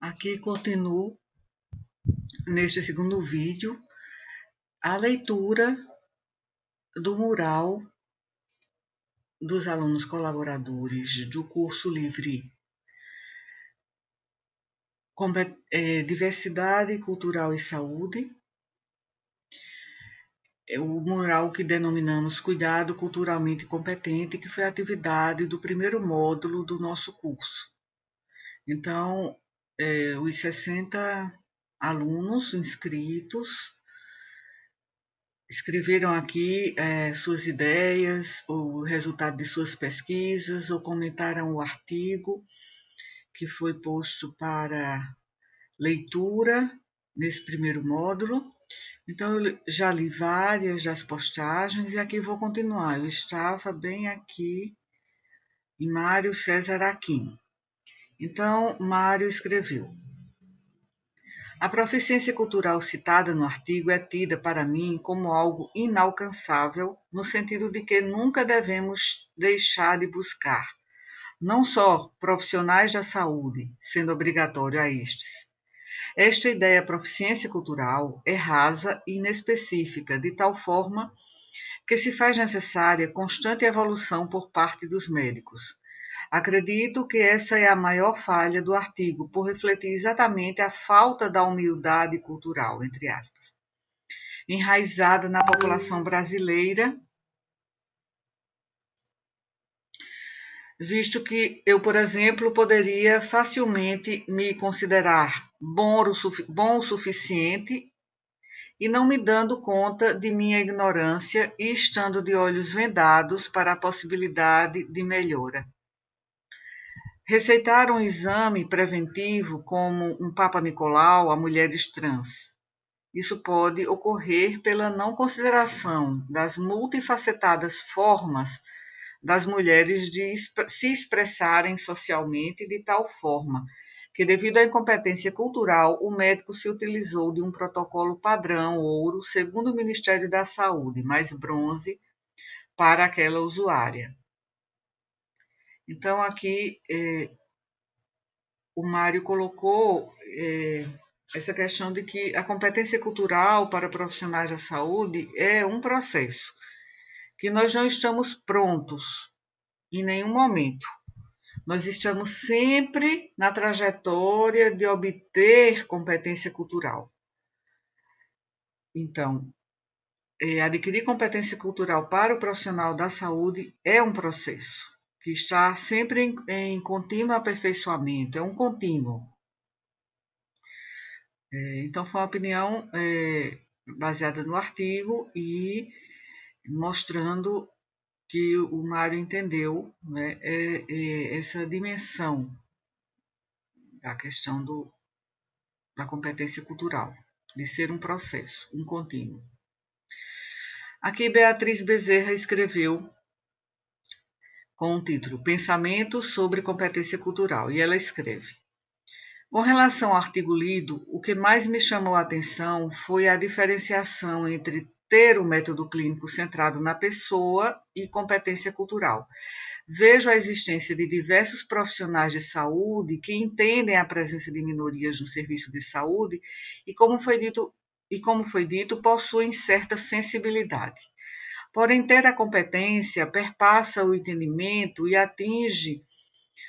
Aqui continuo, neste segundo vídeo, a leitura do mural dos alunos colaboradores do curso livre Diversidade Cultural e Saúde, o mural que denominamos Cuidado Culturalmente Competente, que foi a atividade do primeiro módulo do nosso curso. Então, os 60 alunos inscritos escreveram aqui suas ideias, o resultado de suas pesquisas, ou comentaram o artigo que foi posto para leitura nesse primeiro módulo. Então, eu já li várias das postagens e aqui vou continuar. Eu estava bem aqui em Mário César Aquim. Então, Mário escreveu: a proficiência cultural citada no artigo é tida para mim como algo inalcançável, no sentido de que nunca devemos deixar de buscar, não só profissionais da saúde, sendo obrigatório a estes. Esta ideia proficiência cultural é rasa e inespecífica, de tal forma que se faz necessária constante evolução por parte dos médicos. Acredito que essa é a maior falha do artigo, por refletir exatamente a falta da humildade cultural, entre aspas, enraizada na população brasileira, visto que eu, por exemplo, poderia facilmente me considerar bom o suficiente e não me dando conta de minha ignorância e estando de olhos vendados para a possibilidade de melhora. Receitar um exame preventivo como um Papa Nicolau a mulheres trans. Isso pode ocorrer pela não consideração das multifacetadas formas das mulheres de se expressarem socialmente de tal forma que, devido à incompetência cultural, o médico se utilizou de um protocolo padrão ouro, segundo o Ministério da Saúde, mais bronze para aquela usuária. Então, aqui o Mário colocou essa questão de que a competência cultural para profissionais da saúde é um processo, que nós não estamos prontos em nenhum momento. Nós estamos sempre na trajetória de obter competência cultural. Então, adquirir competência cultural para o profissional da saúde é um processo que está sempre em contínuo aperfeiçoamento, é um contínuo. Então, foi uma opinião baseada no artigo e mostrando que o Mário entendeu, né, essa dimensão da questão da competência cultural, de ser um processo, um contínuo. Aqui Beatriz Bezerra escreveu com o título Pensamentos sobre competência cultural, e ela escreve: com relação ao artigo lido, o que mais me chamou a atenção foi a diferenciação entre ter o método clínico centrado na pessoa e competência cultural. Vejo a existência de diversos profissionais de saúde que entendem a presença de minorias no serviço de saúde e, como foi dito, possuem certa sensibilidade. Porém, ter a competência perpassa o entendimento e atinge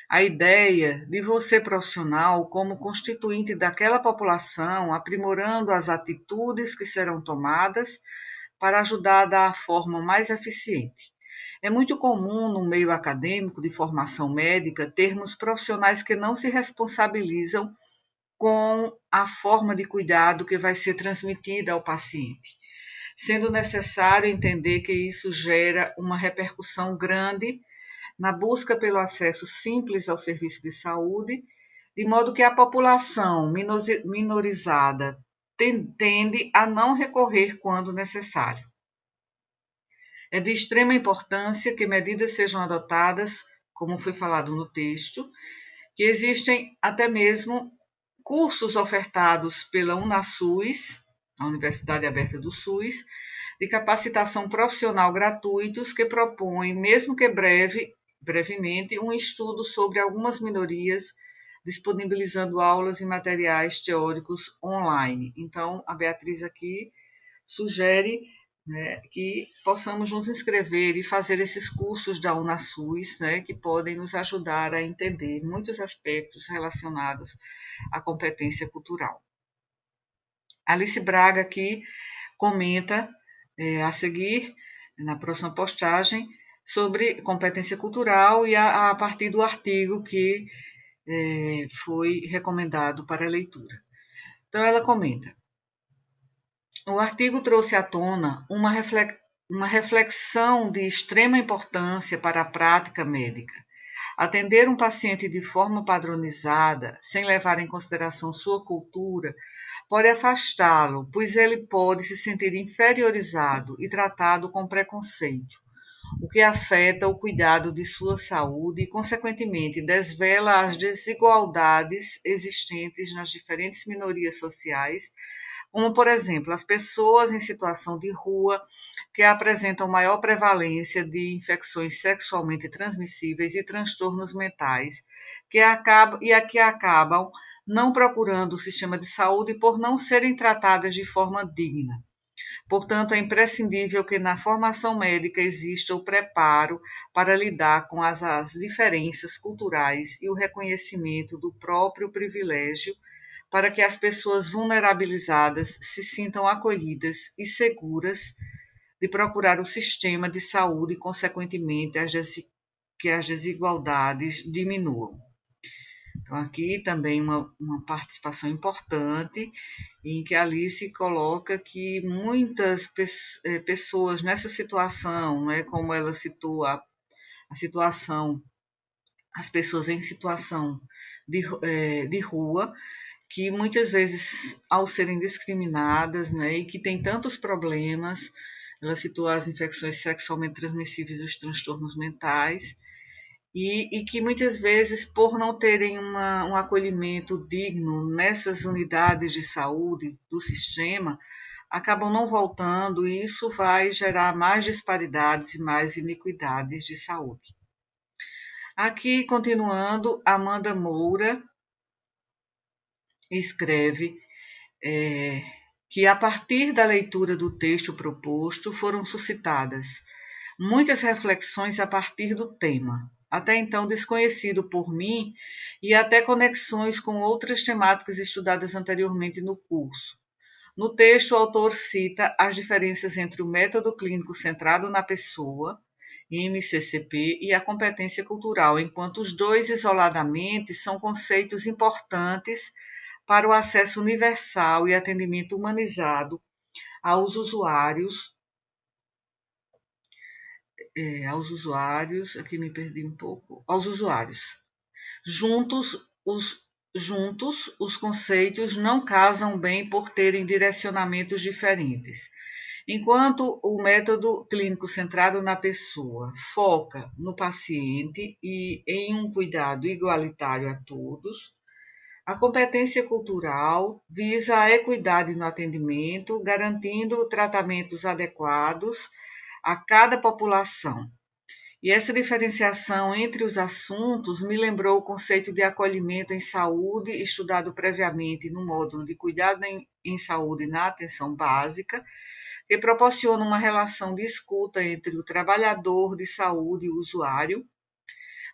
a ideia de você profissional como constituinte daquela população, aprimorando as atitudes que serão tomadas para ajudar a dar a forma mais eficiente. É muito comum no meio acadêmico de formação médica termos profissionais que não se responsabilizam com a forma de cuidado que vai ser transmitida ao paciente, sendo necessário entender que isso gera uma repercussão grande na busca pelo acesso simples ao serviço de saúde, de modo que a população minorizada tende a não recorrer quando necessário. É de extrema importância que medidas sejam adotadas, como foi falado no texto, que existem até mesmo cursos ofertados pela UNASUS, a Universidade Aberta do SUS, de capacitação profissional gratuitos que propõem, mesmo que brevemente, um estudo sobre algumas minorias disponibilizando aulas e materiais teóricos online. Então, a Beatriz aqui sugere, né, que possamos nos inscrever e fazer esses cursos da UnaSUS, né, que podem nos ajudar a entender muitos aspectos relacionados à competência cultural. Alice Braga aqui comenta a seguir, na próxima postagem, sobre competência cultural e a partir do artigo que foi recomendado para leitura. Então, ela comenta: o artigo trouxe à tona uma reflexão de extrema importância para a prática médica. Atender um paciente de forma padronizada, sem levar em consideração sua cultura, pode afastá-lo, pois ele pode se sentir inferiorizado e tratado com preconceito, o que afeta o cuidado de sua saúde e, consequentemente, desvela as desigualdades existentes nas diferentes minorias sociais, como, por exemplo, as pessoas em situação de rua, que apresentam maior prevalência de infecções sexualmente transmissíveis e transtornos mentais, que acabam não procurando o sistema de saúde por não serem tratadas de forma digna. Portanto, é imprescindível que na formação médica exista o preparo para lidar com as diferenças culturais e o reconhecimento do próprio privilégio, para que as pessoas vulnerabilizadas se sintam acolhidas e seguras de procurar o sistema de saúde e, consequentemente, que as desigualdades diminuam. Então, aqui também uma participação importante, em que a Alice coloca que muitas pessoas nessa situação, né, como ela citou a situação, as pessoas em situação de rua, que muitas vezes, ao serem discriminadas, né, e que têm tantos problemas, ela citou as infecções sexualmente transmissíveis e os transtornos mentais, e que muitas vezes, por não terem um acolhimento digno nessas unidades de saúde do sistema, acabam não voltando, e isso vai gerar mais disparidades e mais iniquidades de saúde. Aqui, continuando, Amanda Moura escreve que, a partir da leitura do texto proposto, foram suscitadas muitas reflexões a partir do tema, até então desconhecido por mim, e até conexões com outras temáticas estudadas anteriormente no curso. No texto, o autor cita as diferenças entre o método clínico centrado na pessoa, MCCP, e a competência cultural, enquanto os dois isoladamente são conceitos importantes para o acesso universal e atendimento humanizado aos usuários, aqui me perdi um pouco, aos usuários. Juntos, os conceitos não casam bem por terem direcionamentos diferentes. Enquanto o método clínico centrado na pessoa foca no paciente e em um cuidado igualitário a todos, a competência cultural visa a equidade no atendimento, garantindo tratamentos adequados a cada população. E essa diferenciação entre os assuntos me lembrou o conceito de acolhimento em saúde, estudado previamente no módulo de cuidado em saúde na atenção básica, que proporciona uma relação de escuta entre o trabalhador de saúde e o usuário,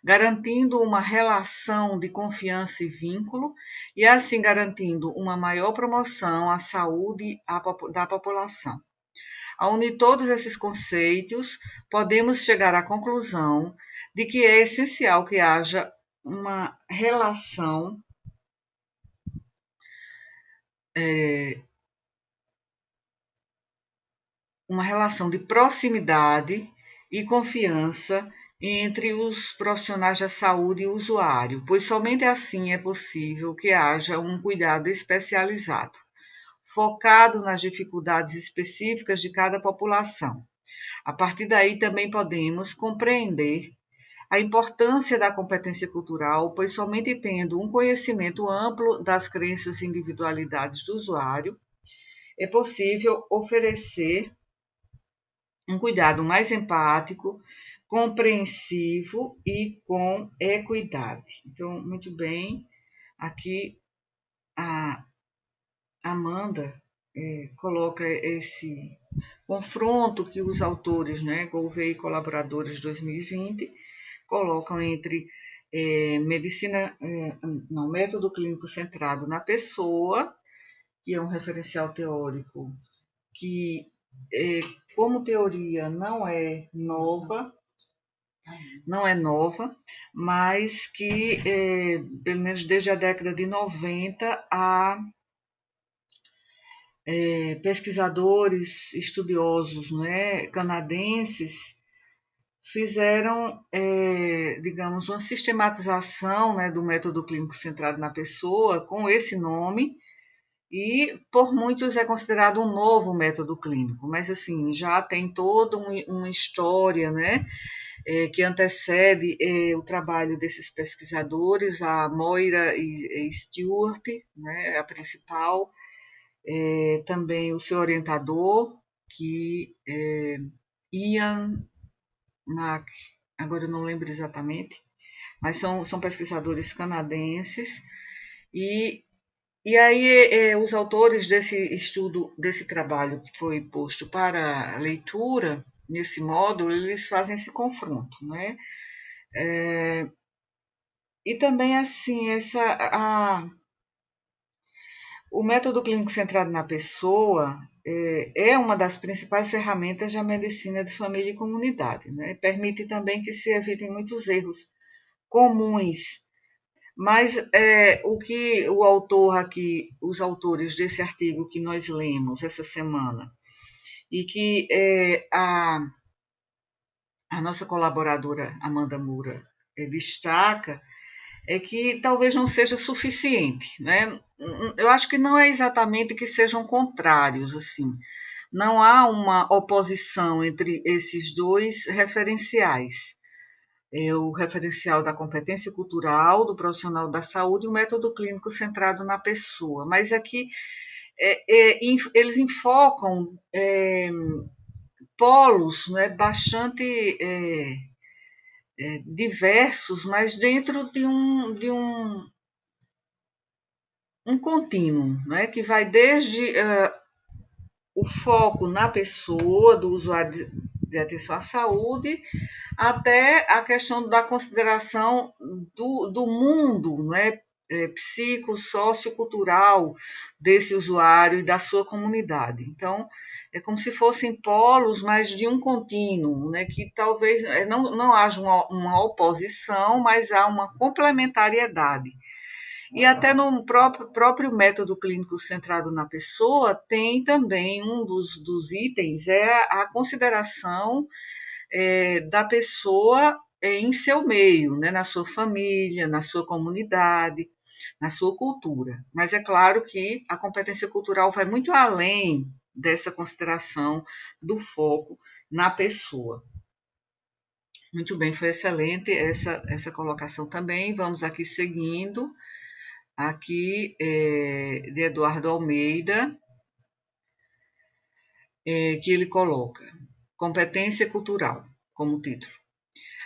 garantindo uma relação de confiança e vínculo, e assim garantindo uma maior promoção à saúde da população. Ao unir todos esses conceitos, podemos chegar à conclusão de que é essencial que haja uma relação de proximidade e confiança entre os profissionais da saúde e o usuário, pois somente assim é possível que haja um cuidado especializado, focado nas dificuldades específicas de cada população. A partir daí, também podemos compreender a importância da competência cultural, pois somente tendo um conhecimento amplo das crenças e individualidades do usuário, é possível oferecer um cuidado mais empático, compreensivo e com equidade. Então, muito bem, Aqui a Amanda coloca esse confronto que os autores, né, Gouveia e colaboradores de 2020, colocam entre método clínico centrado na pessoa, que é um referencial teórico que, como teoria, não é nova, mas que, pelo menos desde a década de 90, há pesquisadores, estudiosos, né, canadenses, fizeram, digamos, uma sistematização, né, do método clínico centrado na pessoa com esse nome, e por muitos é considerado um novo método clínico, mas assim, já tem toda uma história, né, que antecede o trabalho desses pesquisadores, a Moira e Stewart, né, a principal, também o seu orientador, que é Ian Mac, agora eu não lembro exatamente, mas são pesquisadores canadenses, e, e aí os autores desse estudo, desse trabalho que foi posto para leitura, nesse módulo, eles fazem esse confronto, né? E também, assim, o método clínico centrado na pessoa é uma das principais ferramentas da medicina de família e comunidade, né? Permite também que se evitem muitos erros comuns, mas o que o autor aqui, os autores desse artigo que nós lemos essa semana, e que a nossa colaboradora Amanda Moura destaca, é que talvez não seja suficiente, né? Eu acho que não é exatamente que sejam contrários, assim. Não há uma oposição entre esses dois referenciais. O referencial da competência cultural do profissional da saúde e o método clínico centrado na pessoa. Mas aqui eles enfocam polos, né, bastante diversos, mas dentro de um contínuo, né, que vai desde o foco na pessoa, do usuário de atenção à saúde, até a questão da consideração do mundo, né, psicossociocultural desse usuário e da sua comunidade. Então, é como se fossem polos, mas de um contínuo, né, que talvez não haja uma oposição, mas há uma complementariedade. E até no próprio método clínico centrado na pessoa, tem também um dos itens, a consideração da pessoa em seu meio, né, na sua família, na sua comunidade, na sua cultura. Mas é claro que a competência cultural vai muito além dessa consideração do foco na pessoa. Muito bem, foi excelente essa colocação também. Vamos aqui seguindo. Aqui de Eduardo Almeida, que ele coloca competência cultural como título.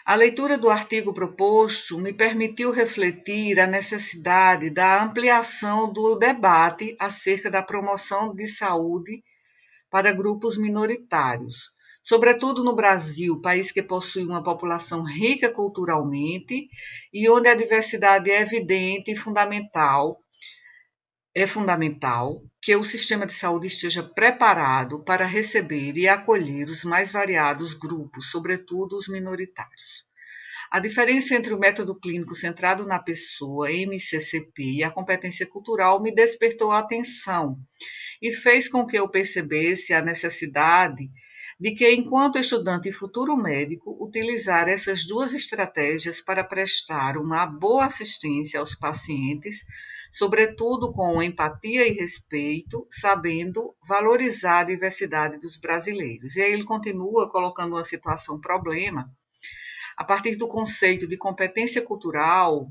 A leitura do artigo proposto me permitiu refletir a necessidade da ampliação do debate acerca da promoção de saúde para grupos minoritários, sobretudo no Brasil, país que possui uma população rica culturalmente e onde a diversidade é evidente e fundamental. É fundamental que o sistema de saúde esteja preparado para receber e acolher os mais variados grupos, sobretudo os minoritários. A diferença entre o método clínico centrado na pessoa, MCCP, e a competência cultural me despertou a atenção e fez com que eu percebesse a necessidade de que, enquanto estudante e futuro médico, utilizar essas duas estratégias para prestar uma boa assistência aos pacientes, sobretudo com empatia e respeito, sabendo valorizar a diversidade dos brasileiros. E aí ele continua colocando uma situação problema. A partir do conceito de competência cultural,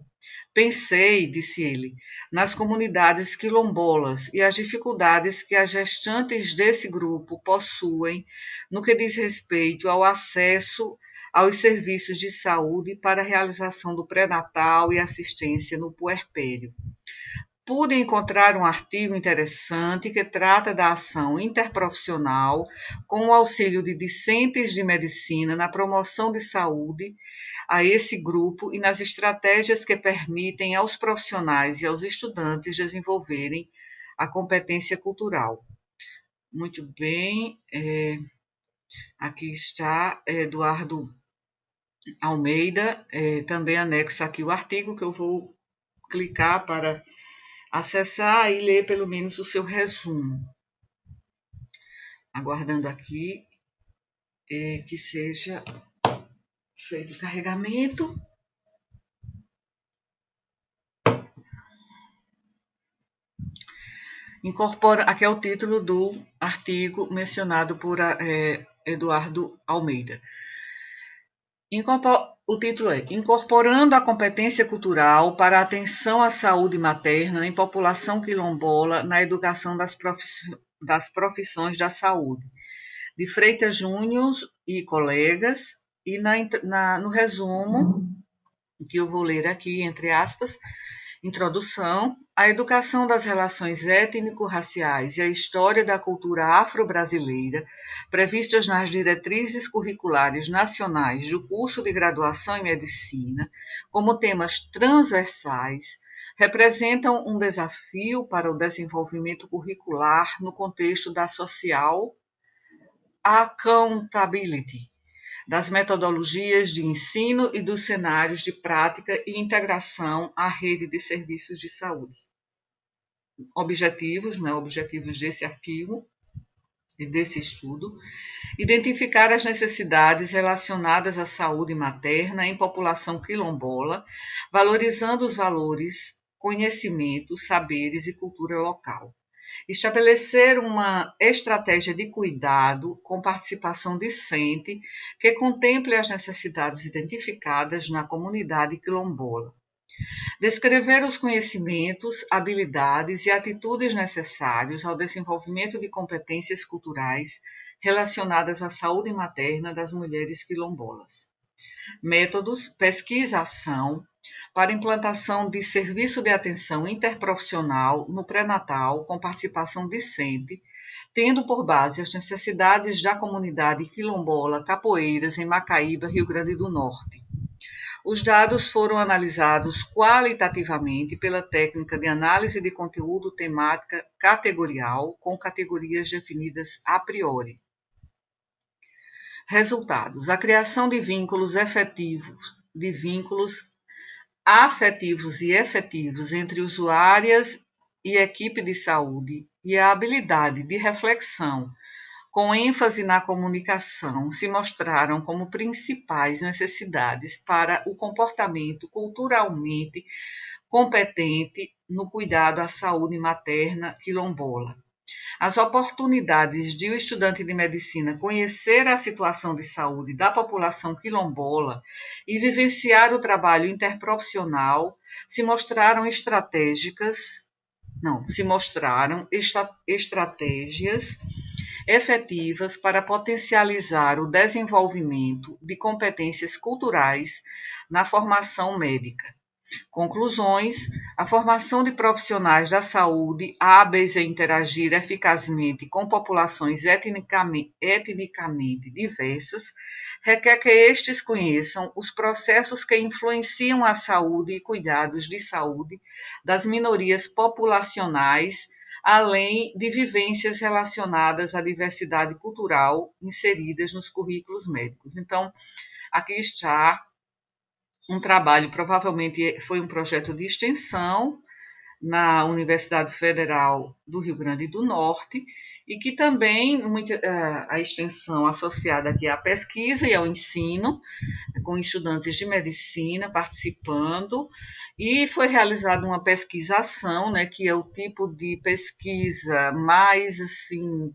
pensei, disse ele, nas comunidades quilombolas e as dificuldades que as gestantes desse grupo possuem no que diz respeito ao acesso aos serviços de saúde para a realização do pré-natal e assistência no puerpério. Pude encontrar um artigo interessante que trata da ação interprofissional com o auxílio de discentes de medicina na promoção de saúde a esse grupo e nas estratégias que permitem aos profissionais e aos estudantes desenvolverem a competência cultural. Muito bem, aqui está Eduardo Almeida, também anexa aqui o artigo que eu vou clicar para acessar e ler pelo menos o seu resumo. Aguardando aqui que seja feito o carregamento. Aqui é o título do artigo mencionado por Eduardo Almeida. O título é Incorporando a competência cultural para a atenção à saúde materna em população quilombola na educação das profissões da saúde, de Freitas Júnior e colegas, e no resumo, que eu vou ler aqui, entre aspas, introdução, a educação das relações étnico-raciais e a história da cultura afro-brasileira, previstas nas diretrizes curriculares nacionais do curso de graduação em medicina, como temas transversais, representam um desafio para o desenvolvimento curricular no contexto da social accountability, das metodologias de ensino e dos cenários de prática e integração à rede de serviços de saúde. Objetivos desse artigo e desse estudo: identificar as necessidades relacionadas à saúde materna em população quilombola, valorizando os valores, conhecimentos, saberes e cultura local. Estabelecer uma estratégia de cuidado com participação discente que contemple as necessidades identificadas na comunidade quilombola. Descrever os conhecimentos, habilidades e atitudes necessários ao desenvolvimento de competências culturais relacionadas à saúde materna das mulheres quilombolas. Métodos: pesquisa-ação, para implantação de serviço de atenção interprofissional no pré-natal com participação discente, tendo por base as necessidades da comunidade quilombola Capoeiras em Macaíba, Rio Grande do Norte. Os dados foram analisados qualitativamente pela técnica de análise de conteúdo temática categorial, com categorias definidas a priori. Resultados: a criação de vínculos afetivos e efetivos entre usuárias e equipe de saúde e a habilidade de reflexão, com ênfase na comunicação, se mostraram como principais necessidades para o comportamento culturalmente competente no cuidado à saúde materna quilombola. As oportunidades de o estudante de medicina conhecer a situação de saúde da população quilombola e vivenciar o trabalho interprofissional se mostraram estratégias efetivas para potencializar o desenvolvimento de competências culturais na formação médica. Conclusões: a formação de profissionais da saúde hábeis em interagir eficazmente com populações etnicamente diversas requer que estes conheçam os processos que influenciam a saúde e cuidados de saúde das minorias populacionais, além de vivências relacionadas à diversidade cultural inseridas nos currículos médicos. Então, aqui está um trabalho, provavelmente foi um projeto de extensão na Universidade Federal do Rio Grande do Norte, e que também a extensão associada aqui à pesquisa e ao ensino, com estudantes de medicina participando, e foi realizada uma pesquisa-ação, né, que é o tipo de pesquisa mais assim,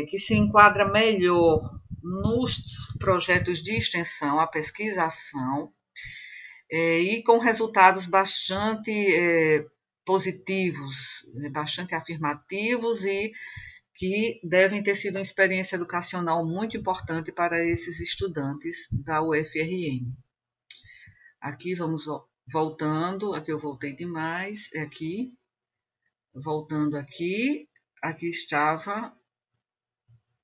que se enquadra melhor nos projetos de extensão, a pesquisa-ação, e com resultados bastante positivos, bastante afirmativos, e que devem ter sido uma experiência educacional muito importante para esses estudantes da UFRN. Aqui vamos voltando, aqui eu voltei demais, é aqui, voltando aqui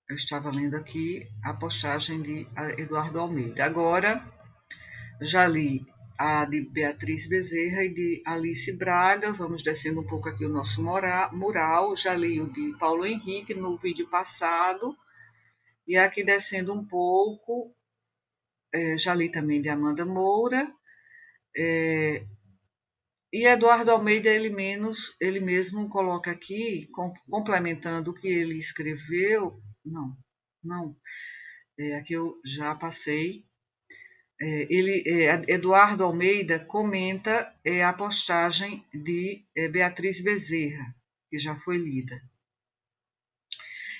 eu estava lendo aqui a postagem de Eduardo Almeida. Agora, já li a de Beatriz Bezerra e de Alice Braga. Vamos descendo um pouco aqui o nosso mural. Já li o de Paulo Henrique no vídeo passado. E aqui descendo um pouco, já li também de Amanda Moura. E Eduardo Almeida, ele mesmo coloca aqui, complementando o que ele escreveu. Não. Aqui eu já passei. Eduardo Almeida comenta a postagem de Beatriz Bezerra, que já foi lida.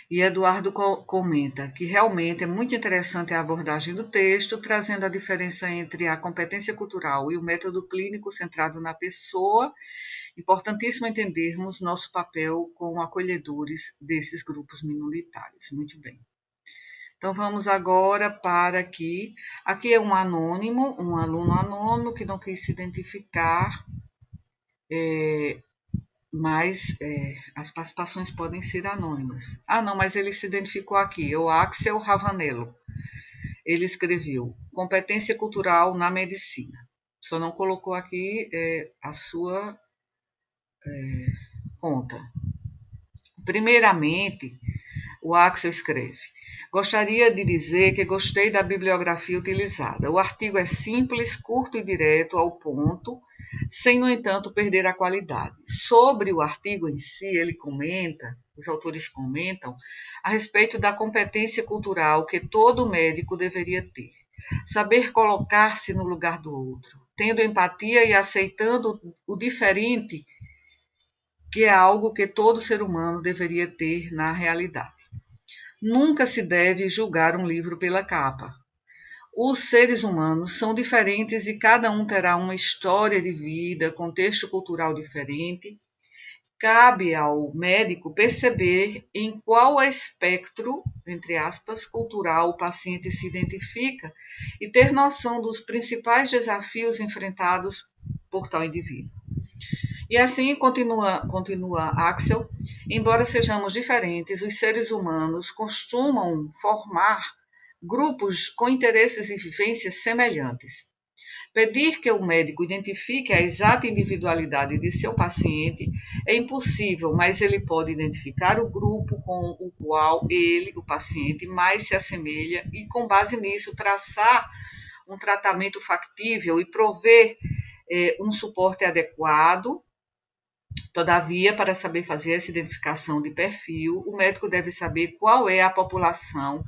E Eduardo comenta que realmente é muito interessante a abordagem do texto, trazendo a diferença entre a competência cultural e o método clínico centrado na pessoa. Importantíssimo entendermos nosso papel como acolhedores desses grupos minoritários. Muito bem. Então, vamos agora para aqui. Aqui é um anônimo, um aluno anônimo que não quis se identificar, mas as participações podem ser anônimas. Não, mas ele se identificou aqui, é o Axel Ravanello. Ele escreveu competência cultural na medicina. Só não colocou aqui a sua conta. Primeiramente, o Axel escreve: gostaria de dizer que gostei da bibliografia utilizada. O artigo é simples, curto e direto ao ponto, sem, no entanto, perder a qualidade. Sobre o artigo em si, os autores comentam, a respeito da competência cultural que todo médico deveria ter. Saber colocar-se no lugar do outro, tendo empatia e aceitando o diferente, que é algo que todo ser humano deveria ter na realidade. Nunca se deve julgar um livro pela capa. Os seres humanos são diferentes e cada um terá uma história de vida, contexto cultural diferente. Cabe ao médico perceber em qual espectro, entre aspas, cultural o paciente se identifica e ter noção dos principais desafios enfrentados por tal indivíduo. E assim continua Axel, embora sejamos diferentes, os seres humanos costumam formar grupos com interesses e vivências semelhantes. Pedir que o médico identifique a exata individualidade de seu paciente é impossível, mas ele pode identificar o grupo com o qual ele, o paciente, mais se assemelha e, com base nisso, traçar um tratamento factível e prover um suporte adequado. Todavia, para saber fazer essa identificação de perfil, o médico deve saber qual é a população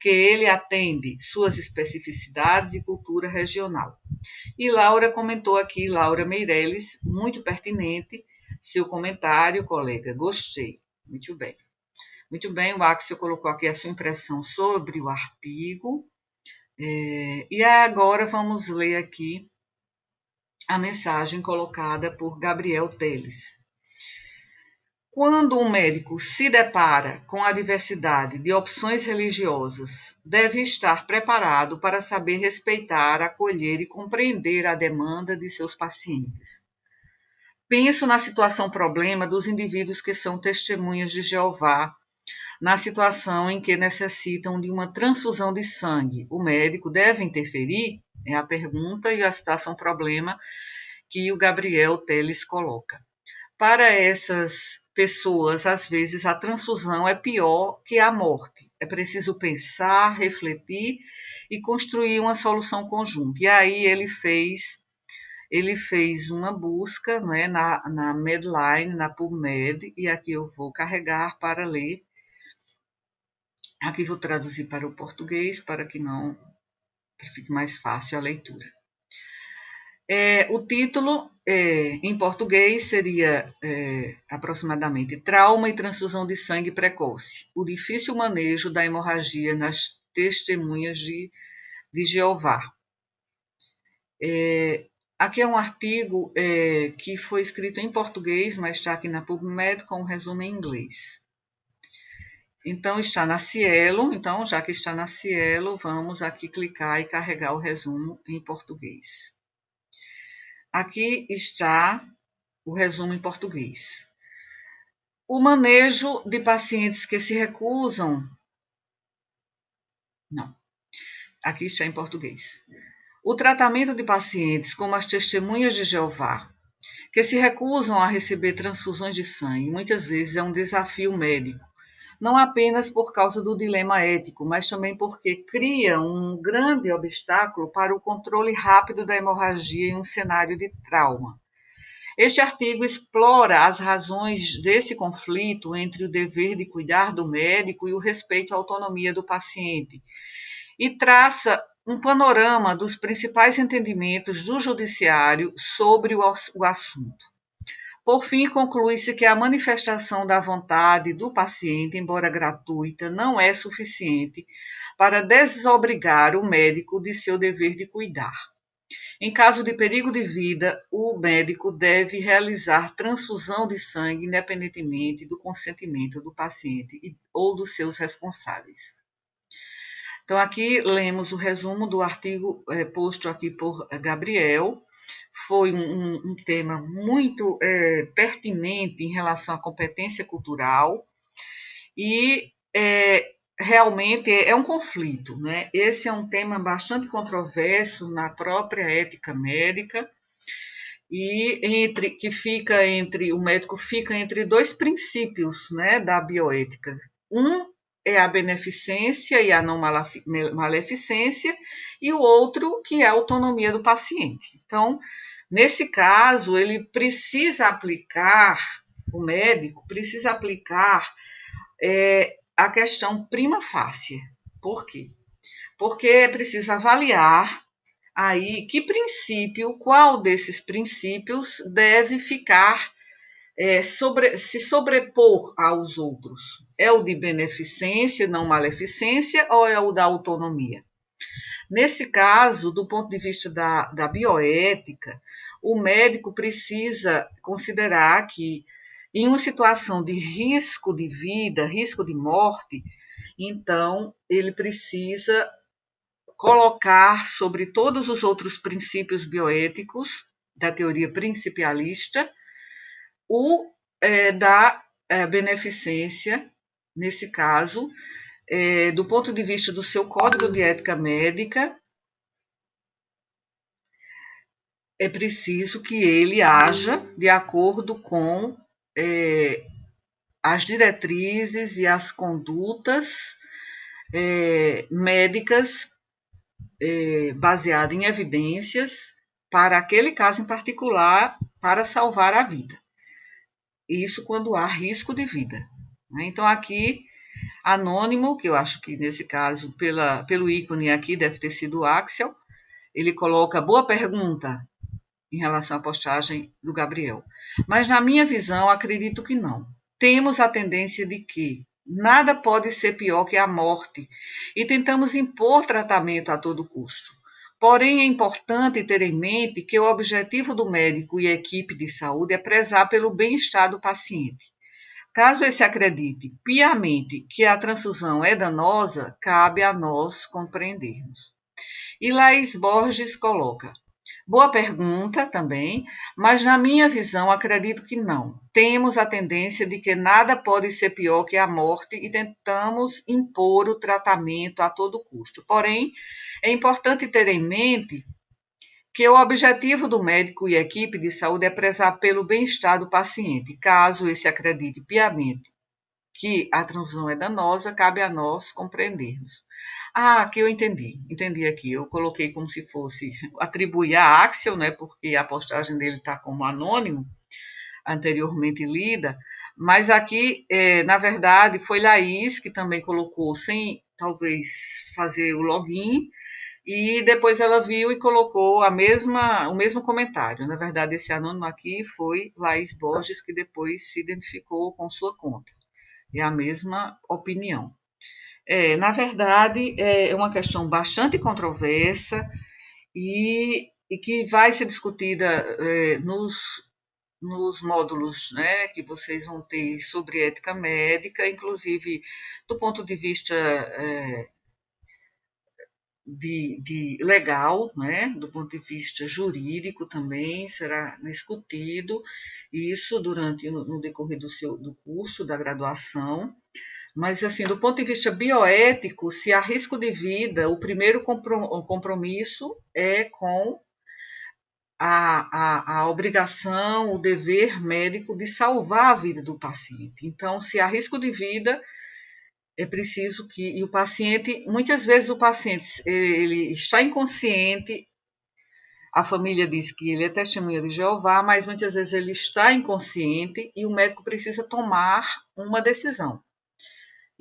que ele atende, suas especificidades e cultura regional. E Laura comentou aqui, Laura Meirelles, muito pertinente, seu comentário, colega, gostei. Muito bem. Muito bem, o Axel colocou aqui a sua impressão sobre o artigo. E agora vamos ler aqui a mensagem colocada por Gabriel Teles. Quando um médico se depara com a diversidade de opções religiosas, deve estar preparado para saber respeitar, acolher e compreender a demanda de seus pacientes. Penso na situação problema dos indivíduos que são testemunhas de Jeová, na situação em que necessitam de uma transfusão de sangue. O médico deve interferir? É a pergunta e a situação problema que o Gabriel Teles coloca. Para essas pessoas, às vezes, a transfusão é pior que a morte. É preciso pensar, refletir e construir uma solução conjunta. E aí ele fez uma busca, não é, na Medline, na PubMed, e aqui eu vou carregar para ler. Aqui vou traduzir para o português, para que fique mais fácil a leitura. O título em português seria aproximadamente Trauma e Transfusão de Sangue Precoce, o difícil manejo da hemorragia nas testemunhas de Jeová. Aqui é um artigo que foi escrito em português, mas está aqui na PubMed com um resumo em inglês. Então, está na Cielo. Então, já que está na Cielo, vamos aqui clicar e carregar o resumo em português. Aqui está o resumo em português. O manejo de pacientes que se recusam. Não, aqui está em português. O tratamento de pacientes como as testemunhas de Jeová, que se recusam a receber transfusões de sangue, muitas vezes é um desafio médico, não apenas por causa do dilema ético, mas também porque cria um grande obstáculo para o controle rápido da hemorragia em um cenário de trauma. Este artigo explora as razões desse conflito entre o dever de cuidar do médico e o respeito à autonomia do paciente, e traça um panorama dos principais entendimentos do judiciário sobre o assunto. Por fim, conclui-se que a manifestação da vontade do paciente, embora gratuita, não é suficiente para desobrigar o médico de seu dever de cuidar. Em caso de perigo de vida, o médico deve realizar transfusão de sangue independentemente do consentimento do paciente ou dos seus responsáveis. Então, aqui lemos o resumo do artigo posto aqui por Gabriel. Foi um tema muito pertinente em relação à competência cultural e realmente é um conflito, né? Esse é um tema bastante controverso na própria ética médica e o médico fica entre dois princípios, né, da bioética. Um é a beneficência e a não maleficência, e o outro que é a autonomia do paciente. Então, nesse caso, o médico precisa aplicar a questão prima facie. Por quê? Porque é preciso avaliar aí qual desses princípios deve ficar se sobrepor aos outros. É o de beneficência, não maleficência, ou é o da autonomia? Nesse caso, do ponto de vista da bioética, o médico precisa considerar que, em uma situação de risco de vida, risco de morte, então ele precisa colocar sobre todos os outros princípios bioéticos da teoria principialista o da beneficência, nesse caso, do ponto de vista do seu código de ética médica, é preciso que ele haja de acordo com as diretrizes e as condutas médicas baseadas em evidências para aquele caso em particular, para salvar a vida. Isso quando há risco de vida. Então, aqui, anônimo, que eu acho que nesse caso, pelo ícone aqui, deve ter sido o Axel, ele coloca boa pergunta em relação à postagem do Gabriel. Mas, na minha visão, acredito que não. Temos a tendência de que nada pode ser pior que a morte e tentamos impor tratamento a todo custo. Porém, é importante ter em mente que o objetivo do médico e a equipe de saúde é prezar pelo bem-estar do paciente. Caso esse acredite piamente que a transfusão é danosa, cabe a nós compreendermos. E Laís Borges coloca: boa pergunta também, mas na minha visão acredito que não. Temos a tendência de que nada pode ser pior que a morte e tentamos impor o tratamento a todo custo. Porém, é importante ter em mente que o objetivo do médico e equipe de saúde é prezar pelo bem-estar do paciente. Caso esse acredite piamente que a transfusão é danosa, cabe a nós compreendermos. Aqui eu entendi aqui, eu coloquei como se fosse atribuir a Axel, né, porque a postagem dele está como anônimo, anteriormente lida, mas aqui, na verdade, foi Laís que também colocou, sem talvez fazer o login, e depois ela viu e colocou o mesmo comentário. Na verdade, esse anônimo aqui foi Laís Borges, que depois se identificou com sua conta. É a mesma opinião. Na verdade, é uma questão bastante controversa e que vai ser discutida nos módulos, né, que vocês vão ter sobre ética médica, inclusive do ponto de vista de legal, né, do ponto de vista jurídico também será discutido isso durante no decorrer do curso da graduação. Mas, assim, do ponto de vista bioético, se há risco de vida, o primeiro compromisso é com a obrigação, o dever médico de salvar a vida do paciente. Então, se há risco de vida, é preciso que e o paciente, muitas vezes o paciente ele está inconsciente, a família diz que ele é testemunha de Jeová, mas muitas vezes ele está inconsciente e o médico precisa tomar uma decisão.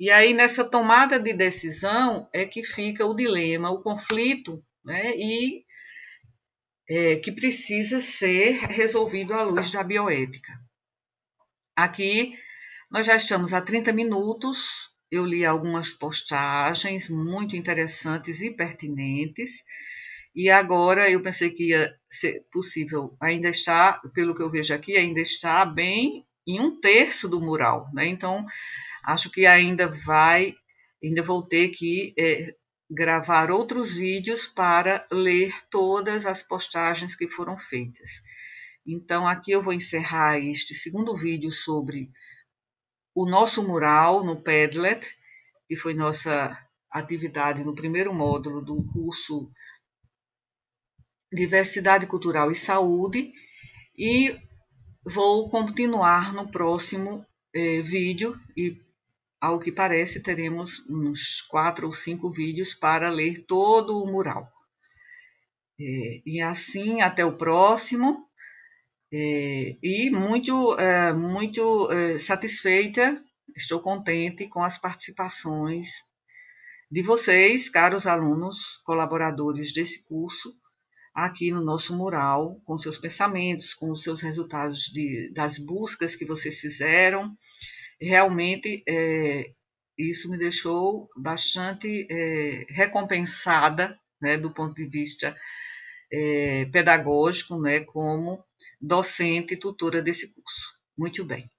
E aí, nessa tomada de decisão, é que fica o dilema, o conflito, né? E que precisa ser resolvido à luz da bioética. Aqui, nós já estamos há 30 minutos, eu li algumas postagens muito interessantes e pertinentes, e agora eu pensei que ia ser possível, ainda está, pelo que eu vejo aqui, ainda está bem em 1/3 do mural, né? Então, acho que ainda vou ter que gravar outros vídeos para ler todas as postagens que foram feitas. Então, aqui eu vou encerrar este segundo vídeo sobre o nosso mural no Padlet, que foi nossa atividade no primeiro módulo do curso Diversidade Cultural e Saúde, e vou continuar no próximo vídeo e ao que parece, teremos uns 4 ou 5 vídeos para ler todo o mural. E assim, até o próximo. E muito satisfeita, estou contente com as participações de vocês, caros alunos, colaboradores desse curso, aqui no nosso mural, com seus pensamentos, com os seus resultados das buscas que vocês fizeram. Realmente, isso me deixou bastante recompensada, né, do ponto de vista pedagógico, né, como docente e tutora desse curso. Muito bem.